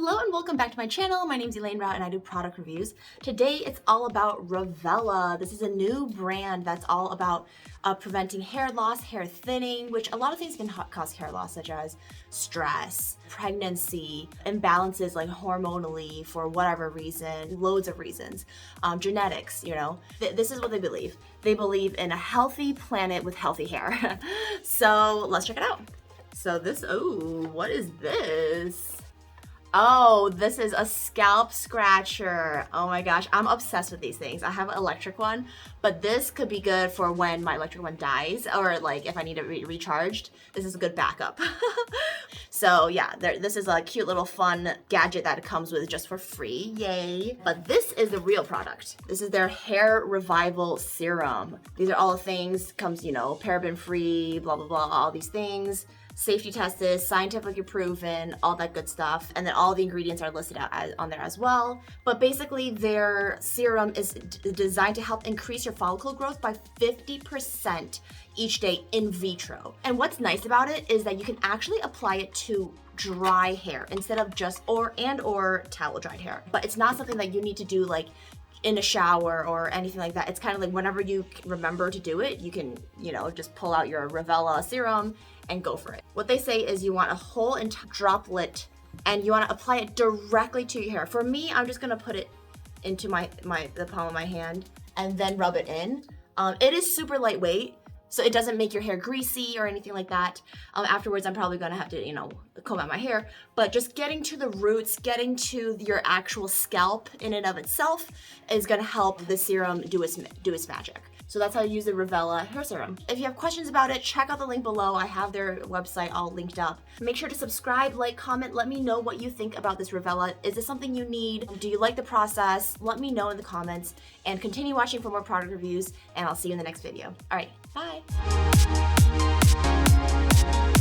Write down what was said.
Hello and welcome back to my channel. My name is Elaine Rau and I do product reviews. Today it's all about Revela. This is a new brand that's all about preventing hair loss, hair thinning, which a lot of things can cause hair loss, such as stress, pregnancy, imbalances like hormonally for whatever reason, loads of reasons, genetics, you know. This is what they believe. They believe in a healthy planet with healthy hair. So let's check it out. So this, oh, what is this? Oh, this is a scalp scratcher. Oh my gosh, I'm obsessed with these things. I have an electric one, but this could be good for when my electric one dies, or like if I need it recharged. This is a good backup. So yeah, this is a cute little fun gadget that it comes with just for free, yay. But this is the real product. This is their hair revival serum. These are all the things, comes, you know, paraben free, blah, blah, blah, all these things. Safety tested, scientifically proven, all that good stuff. And then all the ingredients are listed out on there as well. But basically their serum is designed to help increase your follicle growth by 50% each day in vitro. And what's nice about it is that you can actually apply it to dry hair instead of just or towel dried hair. But it's not something that you need to do like in a shower or anything like that. It's kind of like whenever you remember to do it, you can, you know, just pull out your Revela serum and go for it. What they say is you want a whole droplet and you want to apply it directly to your hair. For me, I'm just gonna put it into the palm of my hand and then rub it in. It is super lightweight, so it doesn't make your hair greasy or anything like that. Afterwards, I'm probably gonna have to, you know, comb out my hair, but just getting to the roots, getting to your actual scalp in and of itself is gonna help the serum do its magic. So that's how you use the Revela hair serum. If you have questions about it, check out the link below. I have their website all linked up. Make sure to subscribe, like, comment, let me know what you think about this Revela. Is this something you need? Do you like the process? Let me know in the comments and continue watching for more product reviews, and I'll see you in the next video. All right, bye.